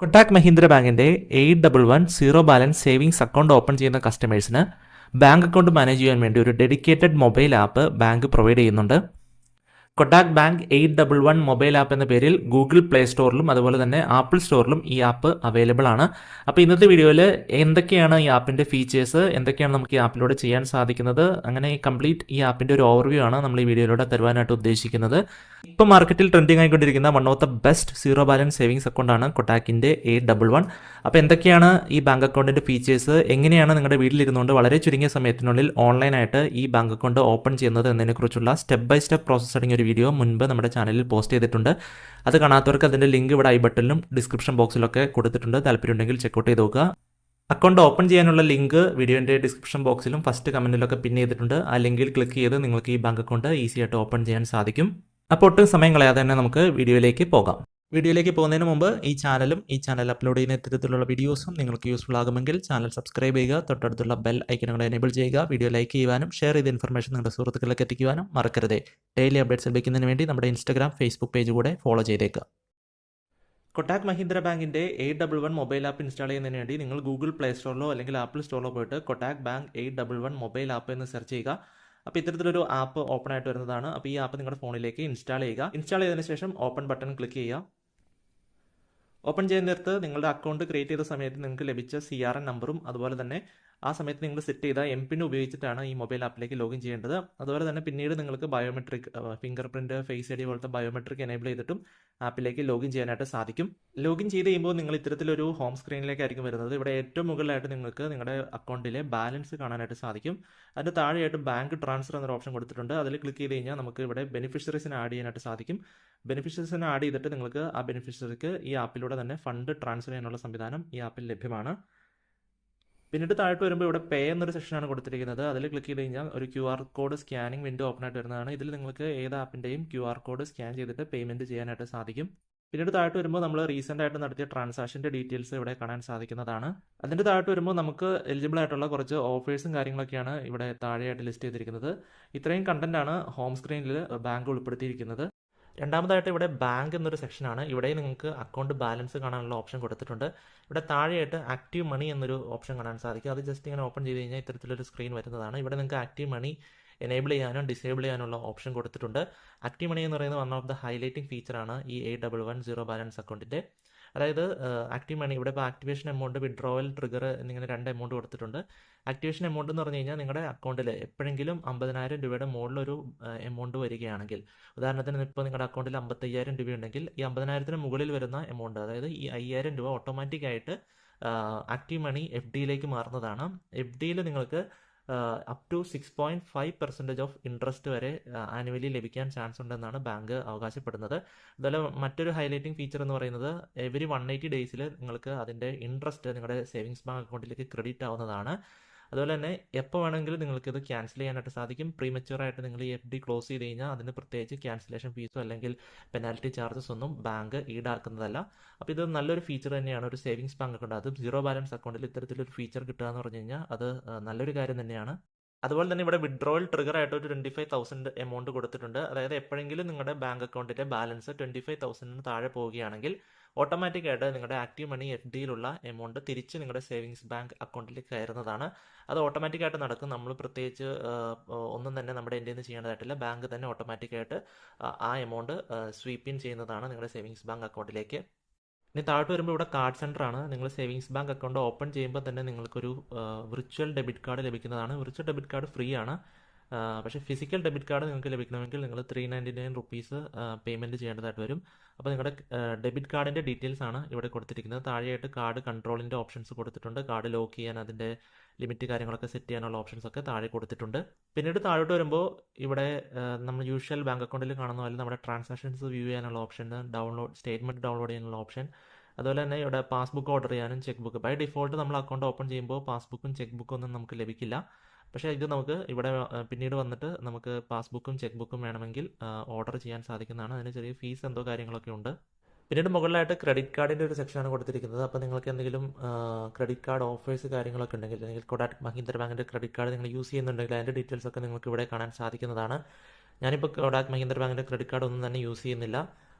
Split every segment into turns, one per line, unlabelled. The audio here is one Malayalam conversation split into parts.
കൊട്ടാക് മഹീന്ദ്ര ബാങ്കിൻ്റെ 811 zero balance savings account open ചെയ്യുന്ന കസ്റ്റമേഴ്സിന് ബാങ്ക് അക്കൗണ്ട് മാനേജ് ചെയ്യാൻ വേണ്ടി ഒരു dedicated mobile app bank provide ചെയ്യുന്നുണ്ട്. കൊട്ടാക് ബാങ്ക് 811 മൊബൈൽ ആപ്പ് എന്ന പേരിൽ ഗൂഗിൾ പ്ലേ സ്റ്റോറിലും അതുപോലെ തന്നെ ആപ്പിൾ സ്റ്റോറിലും ഈ ആപ്പ് അവൈലബിൾ ആണ്. അപ്പോൾ ഇന്നത്തെ വീഡിയോയിൽ എന്തൊക്കെയാണ് ഈ ആപ്പിൻ്റെ ഫീച്ചേഴ്സ്, എന്തൊക്കെയാണ് നമുക്ക് ഈ ആപ്പിലൂടെ ചെയ്യാൻ സാധിക്കുന്നത്, അങ്ങനെ കംപ്ലീറ്റ് ഈ ആപ്പിൻ്റെ ഒരു ഓവർവ്യൂ ആണ് നമ്മൾ ഈ വീഡിയോയിലൂടെ തരുവാനായിട്ട് ഉദ്ദേശിക്കുന്നത്. ഇപ്പോൾ മാർക്കറ്റിൽ ട്രെൻഡിങ് ആയിക്കൊണ്ടിരിക്കുന്ന one of the best zero balance savings അക്കൗണ്ടാണ് കൊട്ടാക്കിൻ്റെ 811. അപ്പോൾ എന്തൊക്കെയാണ് ഈ ബാങ്ക് അക്കൗണ്ടിൻ്റെ ഫീച്ചേഴ്സ്, എങ്ങനെയാണ് നിങ്ങളുടെ വീട്ടിലിരുന്നുകൊണ്ട് വളരെ ചുരുങ്ങിയ സമയത്തിനുള്ളിൽ ഓൺലൈനായിട്ട് ഈ ബാങ്ക് അക്കൗണ്ട് ഓപ്പൺ ചെയ്യുന്നത് എന്നതിനെക്കുറിച്ചുള്ള സ്റ്റെപ്പ് ബൈ സ്റ്റെപ്പ് പ്രോസസ്സ് അടങ്ങിയ ഒരു വീഡിയോ മുൻപ് നമ്മുടെ ചാനലിൽ പോസ്റ്റ് ചെയ്തിട്ടുണ്ട്. അത് കാണാത്തവർക്ക് അതിൻ്റെ ലിങ്ക് ഇവിടെ ഐ ബട്ടണിലും ഡിസ്ക്രിപ്ഷൻ ബോക്സിലൊക്കെ കൊടുത്തിട്ടുണ്ട്. താല്പര്യമുണ്ടെങ്കിൽ ചെക്കൗട്ട് ചെയ്ത് നോക്കുക. അക്കൗണ്ട് ഓപ്പൺ ചെയ്യാനുള്ള ലിങ്ക് വീഡിയോൻ്റെ ഡിസ്ക്രിപ്ഷൻ ബോക്സിലും ഫസ്റ്റ് കമൻറ്റിലൊക്കെ പിൻ ചെയ്തിട്ടുണ്ട്. ആ ലിങ്കിൽ ക്ലിക്ക് ചെയ്ത് നിങ്ങൾക്ക് ഈ ബാങ്ക് അക്കൗണ്ട് ഈസി ആയിട്ട് ഓപ്പൺ ചെയ്യാൻ സാധിക്കും. അപ്പോൾ ഒട്ടും സമയം കളയാതെ തന്നെ നമുക്ക് വീഡിയോയിലേക്ക് പോകാം. വീഡിയോയിലേക്ക് പോകുന്നതിന് മുമ്പ് ഈ ചാനൽ അപ്ലോഡ് ചെയ്യുന്ന ഇത്തരത്തിലുള്ള വീഡിയോസും നിങ്ങൾക്ക് യൂസ്ഫുൾ ആകുമെങ്കിൽ ചാനൽ സബ്സ്ക്രൈബ് ചെയ്യുക, തൊട്ടടുത്തുള്ള ബെൽ ഐക്കണുകൾ എനേബിൾ ചെയ്യുക, വീഡിയോ ലൈക്ക് ചെയ്യുവാനും ഷെയർ ചെയ്ത ഇൻഫർമേഷൻ നിങ്ങളുടെ സുഹൃത്തുക്കളിലേക്ക് എത്തിക്കുവാനും മറക്കരുത്. ഡെയിലി അപ്ഡേറ്റ്സ് ലഭിക്കുന്നതിന് വേണ്ടി നമ്മുടെ ഇൻസ്റ്റാഗ്രാം, ഫേസ്ബുക്ക് പേജ് കൂടെ ഫോളോ ചെയ്തേക്കുക. കൊട്ടാക് മഹീന്ദ്ര ബാങ്കിൻ്റെ 811 മൊബൈൽ ആപ്പ് ഇൻസ്റ്റാൾ ചെയ്യുന്നതിന് വേണ്ടി നിങ്ങൾ ഗൂഗിൾ പ്ലേ സ്റ്റോറിലോ അല്ലെങ്കിൽ ആപ്പിൾ സ്റ്റോറിലോ പോയിട്ട് കൊട്ടാക് ബാങ്ക് 811 മൊബൈൽ ആപ്പ് എന്ന് സെർച്ച് ചെയ്യുക. അപ്പോൾ ഇത്തരത്തിലൊരു ആപ്പ് ഓപ്പൺ ആയിട്ട് വരുന്നതാണ്. അപ്പോൾ ഈ ആപ്പ് നിങ്ങളുടെ ഫോണിലേക്ക് ഇൻസ്റ്റാൾ ചെയ്യുക. ഇൻസ്റ്റാൾ ചെയ്തതിന് ശേഷം ഓപ്പൺ ബട്ടൺ ക്ലിക്ക് ചെയ്യുക. ഓപ്പൺ ചെയ്യുന്ന നേരത്ത് നിങ്ങളുടെ അക്കൗണ്ട് ക്രിയേറ്റ് ചെയ്ത സമയത്ത് നിങ്ങൾക്ക് ലഭിച്ച CRN നമ്പറും അതുപോലെ തന്നെ ആ സമയത്ത് നിങ്ങൾ സെറ്റ് ചെയ്ത MPIN ഉപയോഗിച്ചിട്ടാണ് ഈ മൊബൈൽ ആപ്പിലേക്ക് ലോഗിൻ ചെയ്യേണ്ടത്. അതുപോലെ തന്നെ പിന്നീട് നിങ്ങൾക്ക് biometric, fingerprint, face ID പോലത്തെ ബയോമെട്രിക് എനേബിൾ ചെയ്തിട്ടും ആപ്പിലേക്ക് ലോഗിൻ ചെയ്യാനായിട്ട് സാധിക്കും. ലോഗിൻ ചെയ്ത് കഴിയുമ്പോൾ നിങ്ങൾ ഇത്തരത്തിലൊരു ഹോം സ്ക്രീനിലേക്കായിരിക്കും വരുന്നത്. ഇവിടെ ഏറ്റവും മുകളിലായിട്ട് നിങ്ങൾക്ക് നിങ്ങളുടെ അക്കൗണ്ടിലെ ബാലൻസ് കാണാനായിട്ട് സാധിക്കും. അതിൻ്റെ താഴെയായിട്ട് ബാങ്ക് ട്രാൻസ്ഫർ എന്നൊരു ഓപ്ഷൻ കൊടുത്തിട്ടുണ്ട്. അതിൽ ക്ലിക്ക് ചെയ്ത് കഴിഞ്ഞാൽ നമുക്ക് ഇവിടെ ബെനിഫിഷ്യറീസിനെ ആഡ് ചെയ്യാനായിട്ട് സാധിക്കും. ബെനിഫിഷ്യറീസിനെ ആഡ് ചെയ്തിട്ട് നിങ്ങൾക്ക് ആ ബെനിഫിഷ്യറിക്ക് ഈ ആപ്പിലൂടെ തന്നെ ഫണ്ട് ട്രാൻസ്ഫർ ചെയ്യാനുള്ള സംവിധാനം ഈ ആപ്പിൽ ലഭ്യമാണ്. പിന്നീട് താഴോട്ട് വരുമ്പോൾ ഇവിടെ പേ എന്നൊരു സെക്ഷനാണ് കൊടുത്തിരിക്കുന്നത്. അതിൽ ക്ലിക്ക് ചെയ്ത് കഴിഞ്ഞാൽ ഒരു QR code scanning window open ആയിട്ട് വരുന്നതാണ്. ഇതിൽ നിങ്ങൾക്ക് ഏത് ആപ്പിൻ്റെയും QR കോഡ് സ്കാൻ ചെയ്തിട്ട് പേയ്മെൻറ്റ് ചെയ്യാനായിട്ട് സാധിക്കും. പിന്നീട് താഴോട്ട് വരുമ്പോൾ നമ്മൾ റീസെൻ്റ് ആയിട്ട് നടത്തിയ ട്രാൻസാക്ഷൻ്റെ ഡീറ്റെയിൽസ് ഇവിടെ കാണാൻ സാധിക്കുന്നതാണ്. അതിൻ്റെ താഴോട്ട് വരുമ്പോൾ നമുക്ക് എലിജിബിൾ ആയിട്ടുള്ള കുറച്ച് ഓഫേഴ്സും കാര്യങ്ങളൊക്കെയാണ് ഇവിടെ താഴെയായിട്ട് ലിസ്റ്റ് ചെയ്തിരിക്കുന്നത്. ഇത്രയും കണ്ടന്റാണ് ഹോം സ്ക്രീനിൽ ബാങ്ക് ഉൾപ്പെടുത്തിയിരിക്കുന്നത്. രണ്ടാമതായിട്ട് ഇവിടെ ബാങ്ക് എന്നൊരു സെക്ഷനാണ്. ഇവിടെ നിങ്ങൾക്ക് അക്കൗണ്ട് ബാലൻസ് കാണാനുള്ള ഓപ്ഷൻ കൊടുത്തിട്ടുണ്ട്. ഇവിടെ താഴെയായിട്ട് ആക്റ്റീവ് മണി എന്നൊരു ഓപ്ഷൻ കാണാൻ സാധിക്കും. അത് ജസ്റ്റ് ഇങ്ങനെ ഓപ്പൺ ചെയ്ത് കഴിഞ്ഞാൽ ഇത്തരത്തിലൊരു സ്ക്രീൻ വരുന്നതാണ്. ഇവിടെ നിങ്ങൾക്ക് ആക്റ്റീവ് മണി എനേബിൾ ചെയ്യാനോ ഡിസേബിൾ ചെയ്യാനുള്ള ഓപ്ഷൻ കൊടുത്തിട്ടുണ്ട്. ആക്റ്റീവ് മണി എന്ന് പറയുന്നത് വൺ ഓഫ് ദ ഹൈലൈറ്റിംഗ് ഫീച്ചറാണ് ഈ 811 സീറോ ബാലൻസ് അക്കൗണ്ടിൻ്റെ. അതായത് ആക്റ്റീവ് മണി ഇവിടെ ഇപ്പോൾ ആക്ടിവേഷൻ എമൗണ്ട്, വിഡ്രോവൽ, ട്രിഗർ എന്നിങ്ങനെ 2 എമൗണ്ട് കൊടുത്തിട്ടുണ്ട്. ആക്ടിവേഷൻ എമൗണ്ട് എന്ന് പറഞ്ഞു കഴിഞ്ഞാൽ നിങ്ങളുടെ അക്കൗണ്ടിൽ എപ്പോഴെങ്കിലും 50,000 രൂപയുടെ മുകളിലൊരു എമൗണ്ട് വരികയാണെങ്കിൽ, ഉദാഹരണത്തിന് ഇപ്പോൾ നിങ്ങളുടെ അക്കൗണ്ടിൽ 55,000 രൂപ ഉണ്ടെങ്കിൽ ഈ 50,000-ന് മുകളിൽ വരുന്ന എമൗണ്ട്, അതായത് ഈ 5,000 രൂപ ഓട്ടോമാറ്റിക്കായിട്ട് ആക്റ്റീവ് മണി FDയിലേക്ക് മാറുന്നതാണ്. FDയിൽ നിങ്ങൾക്ക് അപ് ടു 6.5% ഓഫ് ഇൻട്രസ്റ്റ് വരെ ആനുവലി ലഭിക്കാൻ ചാൻസ് ഉണ്ടെന്നാണ് ബാങ്ക് അവകാശപ്പെടുന്നത്. അതുപോലെ മറ്റൊരു ഹൈലൈറ്റിംഗ് ഫീച്ചർ എന്ന് പറയുന്നത് എവരി 180 ഡേയ്സിൽ നിങ്ങൾക്ക് അതിൻ്റെ ഇൻട്രസ്റ്റ് നിങ്ങളുടെ സേവിങ്സ് ബാങ്ക് അക്കൗണ്ടിലേക്ക് ക്രെഡിറ്റ് ആവുന്നതാണ്. അതുപോലെ തന്നെ എപ്പോൾ വേണമെങ്കിലും നിങ്ങൾക്ക് ഇത് ക്യാൻസൽ ചെയ്യാനായിട്ട് സാധിക്കും. പ്രീമച്യൂറായിട്ട് നിങ്ങൾ ഈ FD ക്ലോസ് ചെയ്ത് കഴിഞ്ഞാൽ അതിന് പ്രത്യേകിച്ച് ക്യാൻസലേഷൻ ഫീസോ അല്ലെങ്കിൽ പെനാൽറ്റി ചാർജസ് ഒന്നും ബാങ്ക് ഈടാക്കുന്നതല്ല. അപ്പോൾ ഇത് നല്ലൊരു ഫീച്ചർ തന്നെയാണ് ഒരു സേവിങ്സ് ബാങ്ക് അക്കൗണ്ട്, അതും സീറോ ബാലൻസ് അക്കൗണ്ടിൽ ഇത്തരത്തിലൊരു ഫീച്ചർ കിട്ടുക എന്ന് പറഞ്ഞു കഴിഞ്ഞാൽ അത് നല്ലൊരു കാര്യം തന്നെയാണ്. അതുപോലെ തന്നെ ഇവിടെ വിഡ്രോവൽ ട്രിഗർ ആയിട്ട് ഒരു 25,000 എമൗണ്ട് കൊടുത്തിട്ടുണ്ട്. അതായത് എപ്പോഴെങ്കിലും നിങ്ങളുടെ ബാങ്ക് അക്കൗണ്ടിൻ്റെ ബാലൻസ് 25,000-ന് താഴെ പോവുകയാണെങ്കിൽ ഓട്ടോമാറ്റിക്കായിട്ട് നിങ്ങളുടെ ആക്റ്റീവ് മണി FDയിലുള്ള എമൗണ്ട് തിരിച്ച് നിങ്ങളുടെ സേവിങ്സ് ബാങ്ക് അക്കൗണ്ടിലേക്ക് കയറുന്നതാണ്. അത് ഓട്ടോമാറ്റിക്കായിട്ട് നടക്കും. നമ്മൾ പ്രത്യേകിച്ച് ഒന്നും തന്നെ നമ്മുടെ എൻ്റെ നിന്ന് ചെയ്യേണ്ടതായിട്ടില്ല. ബാങ്ക് തന്നെ ഓട്ടോമാറ്റിക്കായിട്ട് ആ എമൗണ്ട് സ്വീപ്പ് ഇൻ ചെയ്യുന്നതാണ് നിങ്ങളുടെ സേവിങ്സ് ബാങ്ക് അക്കൗണ്ടിലേക്ക്. ഇനി താഴോട്ട് വരുമ്പോൾ ഇവിടെ കാർഡ് സെൻറ്റർ ആണ്. നിങ്ങൾ സേവിങ്സ് ബാങ്ക് അക്കൗണ്ട് ഓപ്പൺ ചെയ്യുമ്പോൾ തന്നെ നിങ്ങൾക്കൊരു വിർച്വൽ ഡെബിറ്റ് കാർഡ് ലഭിക്കുന്നതാണ്. വിർച്വൽ ഡെബിറ്റ് കാർഡ് ഫ്രീ ആണ്. പക്ഷേ ഫിസിക്കൽ ഡെബിറ്റ് കാർഡ് നിങ്ങൾക്ക് ലഭിക്കണമെങ്കിൽ നിങ്ങൾ 399 റുപ്പീസ് പേയ്മെൻറ്റ് ചെയ്യേണ്ടതായിട്ട് വരും. അപ്പോൾ നിങ്ങളുടെ ഡെബിറ്റ് കാർഡിൻ്റെ ഡീറ്റെയിൽസ് ആണ് ഇവിടെ കൊടുത്തിരിക്കുന്നത്. താഴെയായിട്ട് കാർഡ് കൺട്രോളിൻ്റെ ഓപ്ഷൻസ് കൊടുത്തിട്ടുണ്ട്. കാർഡ് ലോക്ക് ചെയ്യാൻ അതിൻ്റെ ലിമിറ്റ് കാര്യങ്ങളൊക്കെ സെറ്റ് ചെയ്യാനുള്ള ഓപ്ഷൻസ് ഒക്കെ താഴെ കൊടുത്തിട്ടുണ്ട്. പിന്നീട് താഴോട്ട് വരുമ്പോൾ ഇവിടെ നമ്മൾ യൂഷ്വൽ ബാങ്ക് അക്കൗണ്ടിൽ കാണുന്ന പോലെ നമ്മുടെ ട്രാൻസാക്ഷൻസ് വ്യൂ ചെയ്യാനുള്ള ഓപ്ഷൻ, സ്റ്റേറ്റ്മെൻറ്റ് ഡൗൺലോഡ് ചെയ്യാനുള്ള ഓപ്ഷൻ, അതുപോലെ തന്നെ ഇവിടെ പാസ്ബുക്ക് ഓർഡർ ചെയ്യാനും ചെക്ക് ബുക്ക്. ബൈ ഡിഫോൾട്ട് നമ്മൾ അക്കൗണ്ട് ഓപ്പൺ ചെയ്യുമ്പോൾ പാസ്ബുക്കും ചെക്ക് ബുക്കും ഒന്നും നമുക്ക് ലഭിക്കില്ല. പക്ഷേ ഇത് നമുക്ക് ഇവിടെ പിന്നീട് വന്നിട്ട് നമുക്ക് പാസ്ബുക്കും ചെക്ക് ബുക്കും വേണമെങ്കിൽ ഓർഡർ ചെയ്യാൻ സാധിക്കുന്നതാണ്. അതിന് ചെറിയ ഫീസ് എന്തോ കാര്യങ്ങളൊക്കെ ഉണ്ട്. പിന്നീട് മുകളിലായിട്ട് ക്രെഡിറ്റ് കാർഡിൻ്റെ ഒരു സെക്ഷനാണ് കൊടുത്തിരിക്കുന്നത്. അപ്പോൾ നിങ്ങൾക്ക് എന്തെങ്കിലും ക്രെഡിറ്റ് കാർഡ് ഓഫേഴ്സ് കാര്യങ്ങളൊക്കെ ഉണ്ടെങ്കിൽ, അല്ലെങ്കിൽ കൊട്ടാക് മഹീന്ദ്ര ബാങ്കിൻ്റെ ക്രെഡിറ്റ് കാർഡ് നിങ്ങൾ യൂസ് ചെയ്യുന്നുണ്ടെങ്കിൽ അതിൻ്റെ ഡീറ്റെയിൽസ് ഒക്കെ നിങ്ങൾക്ക് ഇവിടെ കാണാൻ സാധിക്കുന്നതാണ്. ഞാനിപ്പോൾ കൊട്ടാക് മഹീന്ദ്ര ബാങ്കിൻ്റെ ക്രെഡിറ്റ് കാർഡ് ഒന്നും തന്നെ യൂസ് ചെയ്യുന്നില്ല.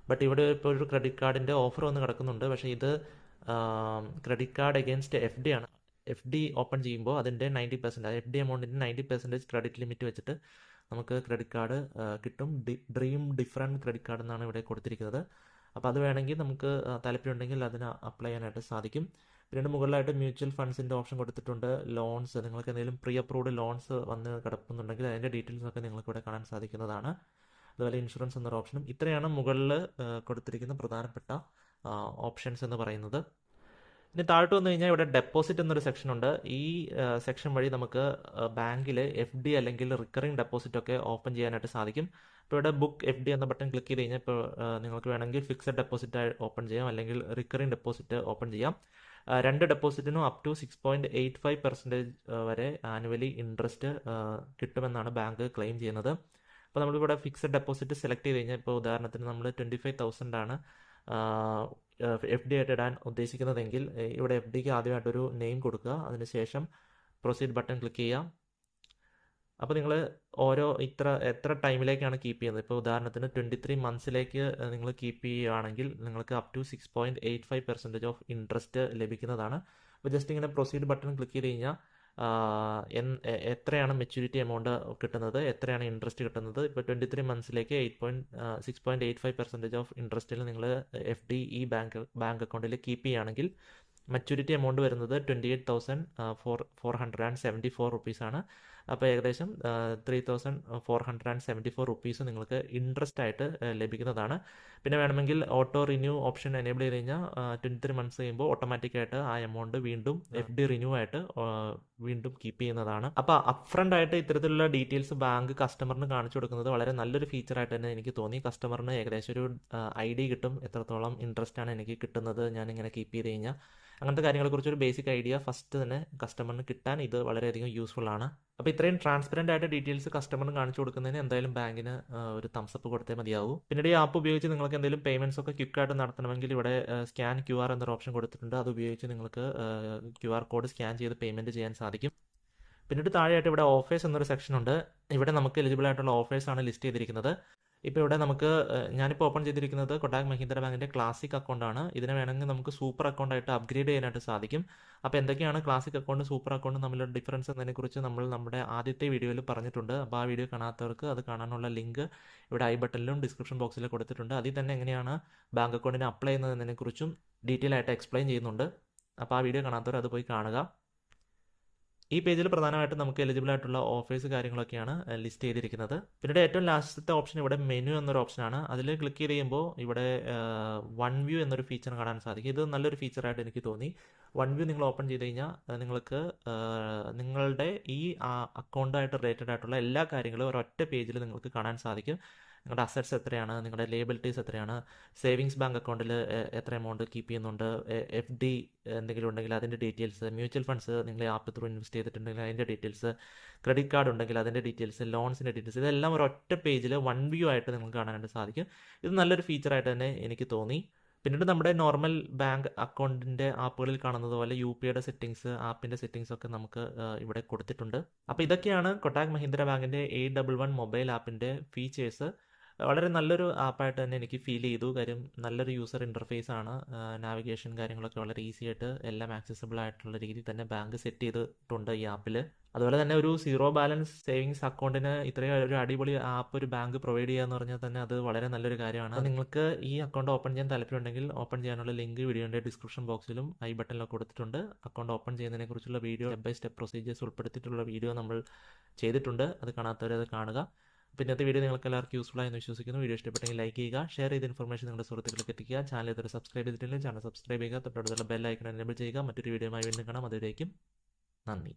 ബട്ട് ഇവിടെ ഇപ്പോൾ ഒരു ക്രെഡിറ്റ് കാർഡിൻ്റെ ഓഫർ വന്ന് കിടക്കുന്നുണ്ട്. പക്ഷേ ഇത് ക്രെഡിറ്റ് കാർഡ് അഗെയിൻസ്റ്റ് FD ആണ്. FD ഓപ്പൺ ചെയ്യുമ്പോൾ അതിൻ്റെ 90%, FD എമൗണ്ടിൻ്റെ 90% ക്രെഡിറ്റ് ലിമിറ്റ് വെച്ചിട്ട് നമുക്ക് ക്രെഡിറ്റ് കാർഡ് കിട്ടും. ഡ്രീം ഡിഫറൻറ്റ് ക്രെഡിറ്റ് കാർഡ് എന്നാണ് ഇവിടെ കൊടുത്തിരിക്കുന്നത്. അപ്പോൾ അത് വേണമെങ്കിൽ നമുക്ക് താല്പര്യമുണ്ടെങ്കിൽ അതിന് അപ്ലൈ ചെയ്യാനായിട്ട് സാധിക്കും. പിന്നീട് മുകളിലായിട്ട് മ്യൂച്വൽ ഫണ്ട്സിൻ്റെ ഓപ്ഷൻ കൊടുത്തിട്ടുണ്ട്. ലോൺസ്, നിങ്ങൾക്ക് എന്തെങ്കിലും പ്രീ അപ്രൂവ്ഡ് ലോൺസ് വന്ന് കിടക്കുന്നുണ്ടെങ്കിൽ അതിൻ്റെ ഡീറ്റെയിൽസ് ഒക്കെ നിങ്ങൾക്ക് ഇവിടെ കാണാൻ സാധിക്കുന്നതാണ്. അതുപോലെ ഇൻഷുറൻസ് എന്നൊരു ഓപ്ഷനും. ഇത്രയാണ് മുകളിൽ കൊടുത്തിരിക്കുന്ന പ്രധാനപ്പെട്ട ഓപ്ഷൻസ് എന്ന് പറയുന്നത്. ഇനി താഴോട്ട് വന്നു കഴിഞ്ഞാൽ ഇവിടെ ഡെപ്പോസിറ്റ് എന്നൊരു സെക്ഷൻ ഉണ്ട്. ഈ സെക്ഷൻ വഴി നമുക്ക് ബാങ്കിൽ FD അല്ലെങ്കിൽ റിക്കറിംഗ് ഡെപ്പോസിറ്റ് ഒക്കെ ഓപ്പൺ ചെയ്യാനായിട്ട് സാധിക്കും. ഇപ്പോൾ ഇവിടെ ബുക്ക് FD എന്ന ബട്ടൺ ക്ലിക്ക് ചെയ്ത് കഴിഞ്ഞാൽ ഇപ്പോൾ നിങ്ങൾക്ക് വേണമെങ്കിൽ ഫിക്സഡ് ഡെപ്പോസിറ്റ് ഓപ്പൺ ചെയ്യാം, അല്ലെങ്കിൽ റിക്കറിംഗ് ഡെപ്പോസിറ്റ് ഓപ്പൺ ചെയ്യാം. രണ്ട് ഡെപ്പോസിറ്റിനും അപ് ടു 6.85% വരെ ആനുവലി ഇൻട്രസ്റ്റ് കിട്ടുമെന്നാണ് ബാങ്ക് ക്ലെയിം ചെയ്യുന്നത്. അപ്പോൾ നമ്മളിവിടെ ഫിക്സഡ് ഡെപ്പോസിറ്റ് സെലക്ട് ചെയ്ത് കഴിഞ്ഞാൽ, ഇപ്പോൾ ഉദാഹരണത്തിന് നമ്മൾ 25,000 ആണ് FD ആയിട്ട് ഇടാൻ ഉദ്ദേശിക്കുന്നതെങ്കിൽ ഇവിടെ FDക്ക് ആദ്യമായിട്ടൊരു നെയിം കൊടുക്കുക. അതിനുശേഷം പ്രൊസീഡ് ബട്ടൺ ക്ലിക്ക് ചെയ്യാം. അപ്പോൾ നിങ്ങൾ എത്ര ടൈമിലേക്കാണ് കീപ്പ് ചെയ്യുന്നത്, ഇപ്പോൾ ഉദാഹരണത്തിന് 23 മന്ത്സിലേക്ക് നിങ്ങൾ കീപ്പ് ചെയ്യുകയാണെങ്കിൽ നിങ്ങൾക്ക് അപ് ടു 6.85% ഓഫ് ഇൻട്രസ്റ്റ് ലഭിക്കുന്നതാണ്. അപ്പോൾ ജസ്റ്റ് ഇങ്ങനെ പ്രൊസീഡ് ബട്ടൺ ക്ലിക്ക് ചെയ്ത് കഴിഞ്ഞാൽ എത്രയാണ് മെച്യൂരിറ്റി എമൗണ്ട് കിട്ടുന്നത്, എത്രയാണ് ഇൻട്രസ്റ്റ് കിട്ടുന്നത്. ഇപ്പോൾ 23 മന്ത്സിലേക്ക് 6.85% ഓഫ് ഇൻട്രസ്റ്റിൽ നിങ്ങൾ FD ഈ ബാങ്ക് അക്കൗണ്ടിൽ കീപ്പ് ചെയ്യുകയാണെങ്കിൽ മെച്യൂരിറ്റി എമൗണ്ട് വരുന്നത് 28,474 റുപ്പീസാണ്. അപ്പോൾ ഏകദേശം 3,474 റുപ്പീസ് നിങ്ങൾക്ക് ഇൻട്രസ്റ്റ് ആയിട്ട് ലഭിക്കുന്നതാണ്. പിന്നെ വേണമെങ്കിൽ ഓട്ടോ റിന്യൂ ഓപ്ഷൻ എനേബിൾ ചെയ്ത് കഴിഞ്ഞാൽ 23 മന്ത്സ് കഴിയുമ്പോൾ ഓട്ടോമാറ്റിക്കായിട്ട് ആ എമൗണ്ട് വീണ്ടും FD റിന്യൂ ആയിട്ട് വീണ്ടും കീപ്പ് ചെയ്യുന്നതാണ്. അപ്പോൾ അപ്ഫ്രണ്ട് ആയിട്ട് ഇത്തരത്തിലുള്ള ഡീറ്റെയിൽസ് ബാങ്ക് കസ്റ്റമറിന് കാണിച്ചു കൊടുക്കുന്നത് വളരെ നല്ലൊരു ഫീച്ചറായിട്ട് തന്നെ എനിക്ക് തോന്നി. കസ്റ്റമറിന് ഏകദേശം ഒരു ഐഡിയ കിട്ടും, എത്രത്തോളം ഇൻട്രസ്റ്റ് ആണ് എനിക്ക് കിട്ടുന്നത് ഞാനിങ്ങനെ കീപ്പ് ചെയ്ത് കഴിഞ്ഞാൽ. അങ്ങനത്തെ കാര്യങ്ങളെക്കുറിച്ചൊരു ബേസിക് ഐഡിയ ഫസ്റ്റ് തന്നെ കസ്റ്റമറിന് കിട്ടാൻ ഇത് വളരെയധികം യൂസ്ഫുൾ ആണ്. അപ്പോൾ ഇത്രയും ട്രാൻസ്പെറൻ്റ് ആയിട്ട് ഡീറ്റെയിൽസ് കസ്റ്റമറിന് കാണിച്ചു കൊടുക്കുന്നതിന് എന്തായാലും ബാങ്കിന് ഒരു തംസപ്പ് കൊടുത്തേ മതിയാവൂ. പിന്നീട് ഈ ആപ്പ് ഉപയോഗിച്ച് നിങ്ങൾക്ക് എന്തെങ്കിലും പേയ്മെൻറ്റ്സ് ഒക്കെ ക്വിക്കായിട്ട് നടത്തണമെങ്കിൽ ഇവിടെ സ്കാൻ QR എന്നൊരു ഓപ്ഷൻ കൊടുത്തിട്ടുണ്ട്. അത് ഉപയോഗിച്ച് നിങ്ങൾക്ക് QR കോഡ് സ്കാൻ ചെയ്ത് പേയ്മെൻറ്റ് ചെയ്യാൻ സാധിക്കും. പിന്നീട് താഴെയായിട്ട് ഇവിടെ ഓഫേഴ്സ് എന്നൊരു സെക്ഷൻ ഉണ്ട്. ഇവിടെ നമുക്ക് എലിജിബിൾ ആയിട്ടുള്ള ഓഫേഴ്സ് ആണ് ലിസ്റ്റ് ചെയ്തിരിക്കുന്നത്. ഇപ്പോൾ ഇവിടെ ഞാനിപ്പോൾ ഓപ്പൺ ചെയ്തിരിക്കുന്നത് കൊട്ടാക് മഹീന്ദ്ര ബാങ്കിൻ്റെ ക്ലാസിക് അക്കൗണ്ടാണ്. ഇതിനെ വേണമെങ്കിൽ നമുക്ക് സൂപ്പർ അക്കൗണ്ടായിട്ട് അപ്ഗ്രേഡ് ചെയ്യാനായിട്ട് സാധിക്കും. അപ്പോൾ എന്തൊക്കെയാണ് ക്ലാസിക് അക്കൗണ്ട് സൂപ്പർ അക്കൗണ്ട് തമ്മിലുള്ള ഡിഫറൻസ് എന്നതിനെക്കുറിച്ച് നമ്മൾ നമ്മുടെ ആദ്യത്തെ വീഡിയോയിൽ പറഞ്ഞിട്ടുണ്ട്. അപ്പോൾ ആ വീഡിയോ കാണാത്തവർക്ക് അത് കാണാനുള്ള ലിങ്ക് ഇവിടെ ഐ ബട്ടണിലും ഡിസ്ക്രിപ്ഷൻ ബോക്സിലും കൊടുത്തിട്ടുണ്ട്. അതിൽ തന്നെ എങ്ങനെയാണ് ബാങ്ക് അക്കൗണ്ടിന് അപ്ലൈ ചെയ്യുന്നതിനെക്കുറിച്ചും ഡീറ്റെയിൽ ആയിട്ട് എക്സ്പ്ലെയിൻ ചെയ്യുന്നുണ്ട്. അപ്പോൾ ആ വീഡിയോ കാണാത്തവർ അത് പോയി കാണുക. ഈ പേജിൽ പ്രധാനമായിട്ടും നമുക്ക് എലിജിബിൾ ആയിട്ടുള്ള ഓഫേഴ്സ് കാര്യങ്ങളൊക്കെയാണ് ലിസ്റ്റ് ചെയ്തിരിക്കുന്നത്. പിന്നീട് ഏറ്റവും ലാസ്റ്റത്തെ ഓപ്ഷൻ ഇവിടെ മെനു എന്നൊരു ഓപ്ഷനാണ്. അതിൽ ക്ലിക്ക് ചെയ്ത് കഴിയുമ്പോൾ ഇവിടെ വൺ വ്യൂ എന്നൊരു ഫീച്ചർ കാണാൻ സാധിക്കും. ഇത് നല്ലൊരു ഫീച്ചറായിട്ട് എനിക്ക് തോന്നി. വൺ വ്യൂ നിങ്ങൾ ഓപ്പൺ ചെയ്ത് കഴിഞ്ഞാൽ നിങ്ങൾക്ക് നിങ്ങളുടെ ഈ അക്കൗണ്ടായിട്ട് റിലേറ്റഡ് ആയിട്ടുള്ള എല്ലാ കാര്യങ്ങളും ഒരൊറ്റ പേജിൽ നിങ്ങൾക്ക് കാണാൻ സാധിക്കും. നിങ്ങളുടെ അസറ്റ്സ് എത്രയാണ്, നിങ്ങളുടെ ലേബിലിറ്റീസ് എത്രയാണ്, സേവിങ്സ് ബാങ്ക് അക്കൗണ്ടിൽ എത്ര എമൗണ്ട് കീപ്പ് ചെയ്യുന്നുണ്ട്, FD എന്തെങ്കിലും ഉണ്ടെങ്കിൽ അതിൻ്റെ ഡീറ്റെയിൽസ്, മ്യൂച്വൽ ഫണ്ട്സ് നിങ്ങൾ ആപ്പ് ത്രൂ ഇൻവെസ്റ്റ് ചെയ്തിട്ടുണ്ടെങ്കിൽ അതിൻ്റെ ഡീറ്റെയിൽസ്, ക്രെഡിറ്റ് കാർഡ് ഉണ്ടെങ്കിൽ അതിൻ്റെ ഡീറ്റെയിൽസ്, ലോൺസിൻ്റെ ഡീറ്റെയിൽസ്, ഇതെല്ലാം ഒരൊറ്റ പേജിൽ വൺ വ്യൂ ആയിട്ട് നിങ്ങൾക്ക് കാണാനായിട്ട് സാധിക്കും. ഇത് നല്ലൊരു ഫീച്ചറായിട്ട് തന്നെ എനിക്ക് തോന്നി. പിന്നീട് നമ്മുടെ നോർമൽ ബാങ്ക് അക്കൗണ്ടിൻ്റെ ആപ്പുകളിൽ കാണുന്നത് പോലെ UPIയുടെ സെറ്റിങ്സ്, ആപ്പിൻ്റെ സെറ്റിങ്സ് ഒക്കെ നമുക്ക് ഇവിടെ കൊടുത്തിട്ടുണ്ട്. അപ്പോൾ ഇതൊക്കെയാണ് കൊട്ടാക് മഹീന്ദ്ര ബാങ്കിൻ്റെ 811 മൊബൈൽ ആപ്പിൻ്റെ ഫീച്ചേഴ്സ്. വളരെ നല്ലൊരു ആപ്പായിട്ട് തന്നെ എനിക്ക് ഫീൽ ചെയ്തു. കാര്യം നല്ലൊരു യൂസർ ഇൻ്റർഫേസ് ആണ്. നാവിഗേഷൻ കാര്യങ്ങളൊക്കെ വളരെ ഈസി ആയിട്ട് എല്ലാം ആക്സസിബിൾ ആയിട്ടുള്ള രീതിയിൽ തന്നെ ബാങ്ക് സെറ്റ് ചെയ്തിട്ടുണ്ട് ഈ ആപ്പിൽ. അതുപോലെ തന്നെ ഒരു സീറോ ബാലൻസ് സേവിങ്സ് അക്കൗണ്ടിന് ഇത്രയും ഒരു അടിപൊളി ആപ്പ് ഒരു ബാങ്ക് പ്രൊവൈഡ് ചെയ്യുക എന്ന് പറഞ്ഞാൽ തന്നെ അത് വളരെ നല്ലൊരു കാര്യമാണ്. നിങ്ങൾക്ക് ഈ അക്കൗണ്ട് ഓപ്പൺ ചെയ്യാൻ താല്പര്യമുണ്ടെങ്കിൽ ഓപ്പൺ ചെയ്യാനുള്ള ലിങ്ക് വീഡിയോയുടെ ഡിസ്ക്രിപ്ഷൻ ബോക്സിലും ഐ ബട്ടണിലൊക്കെ കൊടുത്തിട്ടുണ്ട്. അക്കൗണ്ട് ഓപ്പൺ ചെയ്യുന്നതിനെ കുറിച്ചുള്ള video, step by step procedures ഉൾപ്പെടുത്തിയിട്ടുള്ള വീഡിയോ നമ്മൾ ചെയ്തിട്ടുണ്ട്. അത് കാണാത്തവരത് കാണുക. പിന്നത്തെ വീഡിയോ നിങ്ങൾക്ക് എല്ലാവർക്കും യൂസ്ഫുൾ ആയെന്ന് വിശ്വസിക്കുന്നു. വീഡിയോ ഇഷ്ടപ്പെട്ടെങ്കിൽ ലൈക്ക് ചെയ്യുക, ഷെയർ ചെയ്ത ഇൻഫർമേഷൻ നിങ്ങളുടെ സുഹൃത്തുക്കൾക്ക് എത്തിക്കുക. ചാനൽ ഇതുവരെ സബ്സ്ക്രൈബ് ചെയ്തിട്ടില്ലെങ്കിൽ ചാനൽ സബ്സ്ക്രൈബ് ചെയ്യുക, തൊട്ടടുത്തുള്ള ബെൽ ഐക്കൺ എനേബിൾ ചെയ്യുക. മറ്റൊരു വീഡിയോയുമായി വീണ്ടും കാണാം. അതുവരേക്കും നന്ദി.